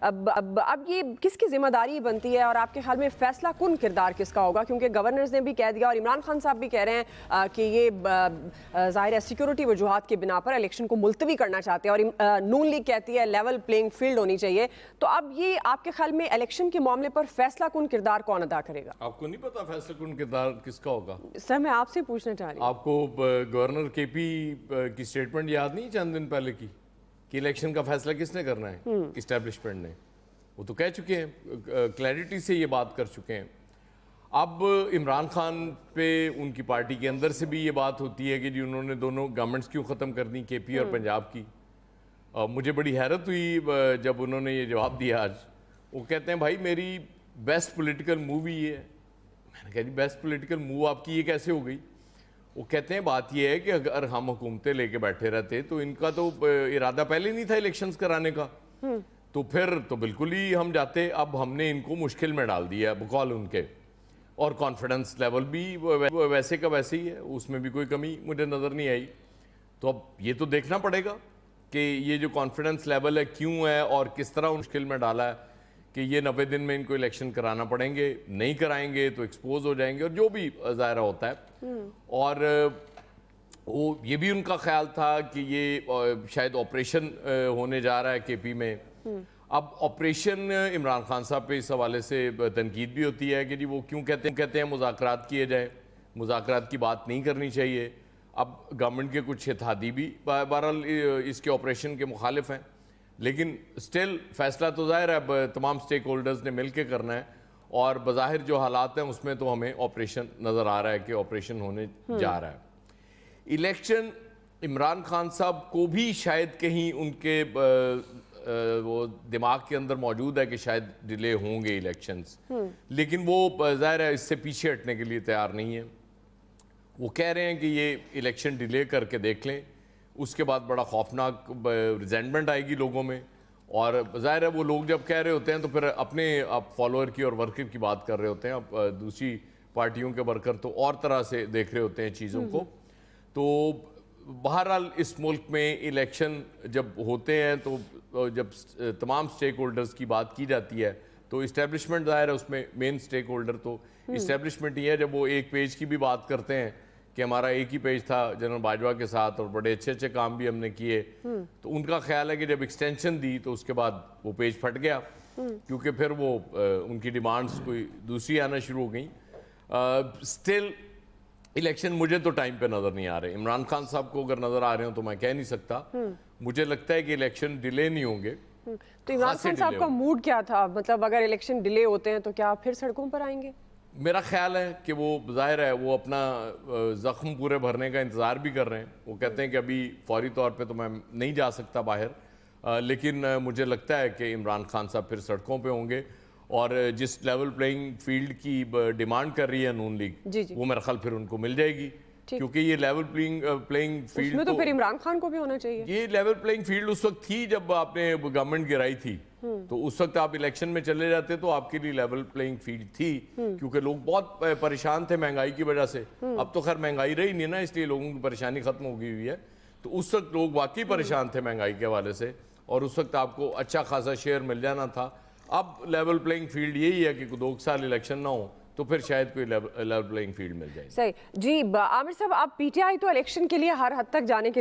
اب یہ کس کی ذمہ داری بنتی ہے اور آپ کے خیال میں فیصلہ کن کردار کس کا ہوگا؟ کیونکہ گورنرز نے بھی کہہ دیا اور عمران خان صاحب بھی کہہ رہے ہیں کہ یہ ظاہر ہے سیکیورٹی وجوہات کی بنا پر الیکشن کو ملتوی کرنا چاہتے ہیں، اور نون لیگ کہتی ہے لیول پلینگ فیلڈ ہونی چاہیے. تو اب یہ آپ کے خیال میں الیکشن کے معاملے پر فیصلہ کن کردار کون ادا کرے گا؟ آپ کو نہیں پتا فیصلہ کن کردار کس کا ہوگا؟ سر میں آپ سے پوچھنا چاہ رہی ہوں. آپ کو گورنر کے پی کی سٹیٹمنٹ یاد نہیں چند دن پہلے کی کہ الیکشن کا فیصلہ کس نے کرنا ہے؟ اسٹیبلشمنٹ نے. وہ تو کہہ چکے ہیں، کلیئرٹی سے یہ بات کر چکے ہیں. اب عمران خان پہ ان کی پارٹی کے اندر سے بھی یہ بات ہوتی ہے کہ جی انہوں نے دونوں گورنمنٹس کیوں ختم کر دی، کے پی اور پنجاب کی. مجھے بڑی حیرت ہوئی جب انہوں نے یہ جواب دیا آج. وہ کہتے ہیں بھائی میری بیسٹ پولیٹیکل موو ہی ہے. میں نے کہا جی بیسٹ پولیٹیکل موو آپ کی یہ کیسے ہو گئی؟ وہ کہتے ہیں بات یہ ہے کہ اگر ہم حکومتیں لے کے بیٹھے رہتے تو ان کا تو ارادہ پہلے نہیں تھا الیکشنز کرانے کا، تو پھر تو بالکل ہی ہم جاتے. اب ہم نے ان کو مشکل میں ڈال دیا بقول ان کے، اور کانفیڈنس لیول بھی ویسے کا ویسے ہی ہے، اس میں بھی کوئی کمی مجھے نظر نہیں آئی. تو اب یہ تو دیکھنا پڑے گا کہ یہ جو کانفیڈنس لیول ہے کیوں ہے اور کس طرح مشکل میں ڈالا ہے کہ یہ 90 دن میں ان کو الیکشن کرانا پڑیں گے. نہیں کرائیں گے تو ایکسپوز ہو جائیں گے، اور جو بھی ظاہرہ ہوتا ہے. اور وہ یہ بھی ان کا خیال تھا کہ یہ شاید آپریشن ہونے جا رہا ہے کے پی میں. اب آپریشن عمران خان صاحب پہ اس حوالے سے تنقید بھی ہوتی ہے کہ جی وہ کیوں کہتے ہیں مذاکرات کیے جائیں، مذاکرات کی بات نہیں کرنی چاہیے. اب گورنمنٹ کے کچھ اتحادی بھی بہرحال اس کے آپریشن کے مخالف ہیں، لیکن سٹل فیصلہ تو ظاہر ہے اب تمام سٹیک ہولڈرز نے مل کے کرنا ہے. اور بظاہر جو حالات ہیں اس میں تو ہمیں آپریشن نظر آ رہا ہے کہ آپریشن ہونے جا رہا ہے. الیکشن عمران خان صاحب کو بھی شاید کہیں ان کے وہ دماغ کے اندر موجود ہے کہ شاید ڈیلے ہوں گے الیکشنز، لیکن وہ ظاہر ہے اس سے پیچھے ہٹنے کے لیے تیار نہیں ہے. وہ کہہ رہے ہیں کہ یہ الیکشن ڈیلے کر کے دیکھ لیں، اس کے بعد بڑا خوفناک ریزینٹمنٹ آئے گی لوگوں میں. اور ظاہر ہے وہ لوگ جب کہہ رہے ہوتے ہیں تو پھر اپنے آپ فالوور کی اور ورکر کی بات کر رہے ہوتے ہیں. اب دوسری پارٹیوں کے ورکر تو اور طرح سے دیکھ رہے ہوتے ہیں چیزوں کو. تو بہرحال اس ملک میں الیکشن جب ہوتے ہیں تو جب تمام سٹیک ہولڈرز کی بات کی جاتی ہے تو اسٹیبلشمنٹ ظاہر ہے اس میں مین سٹیک ہولڈر تو اسٹیبلشمنٹ ہی ہے. جب وہ ایک پیج کی بھی بات کرتے ہیں کہ ہمارا ایک ہی پیج تھا جنرل باجوہ کے ساتھ اور بڑے اچھے کام بھی ہم نے کیے، تو ان کا خیال ہے کہ جب ایکسٹینشن دی تو اس کے بعد وہ پیج پھٹ گیا، کیونکہ پھر وہ ان کی ڈیمانڈز کوئی دوسری آنا شروع ہو گئیں. سٹل الیکشن مجھے تو ٹائم پہ نظر نہیں آ رہے. عمران خان صاحب کو اگر نظر آ رہے ہوں تو میں کہہ نہیں سکتا. مجھے لگتا ہے کہ الیکشن ڈیلے نہیں ہوں گے. تو عمران خان صاحب کا موڈ کیا تھا؟ مطلب اگر الیکشن ڈیلے ہوتے ہیں تو کیا پھر سڑکوں پر آئیں گے؟ میرا خیال ہے کہ وہ ظاہر ہے وہ اپنا زخم پورے بھرنے کا انتظار بھی کر رہے ہیں. وہ کہتے ہیں کہ ابھی فوری طور پہ تو میں نہیں جا سکتا باہر، لیکن مجھے لگتا ہے کہ عمران خان صاحب پھر سڑکوں پہ ہوں گے. اور جس لیول پلینگ فیلڈ کی ڈیمانڈ کر رہی ہے نون لیگ، وہ میرا خیال پھر ان کو مل جائے گی، کیونکہ یہ لیول پلینگ فیلڈ اس میں تو پھر عمران خان کو بھی ہونا چاہیے. یہ لیول پلینگ فیلڈ اس وقت تھی جب آپ نے گورنمنٹ گرائی تھی، تو اس وقت آپ الیکشن میں چلے جاتے تو آپ کے لیے لیول پلینگ فیلڈ تھی، کیونکہ لوگ بہت پریشان تھے مہنگائی کی وجہ سے. اب تو خیر مہنگائی رہی نہیں نا، اس لیے لوگوں کی پریشانی ختم ہو گئی ہوئی ہے. تو اس وقت لوگ واقعی پریشان تھے مہنگائی کے حوالے سے، اور اس وقت آپ کو اچھا خاصا شیئر مل جانا تھا. اب لیول پلینگ فیلڈ یہی ہے کہ 2 سال الیکشن نہ ہو تو پھر شاید کوئی لیول پلینگ فیلڈ مل جائے. صحیح. جی عامر صاحب، آپ پی ٹی آئی تو الیکشن کے لیے ہر حد تک جانے کے لیے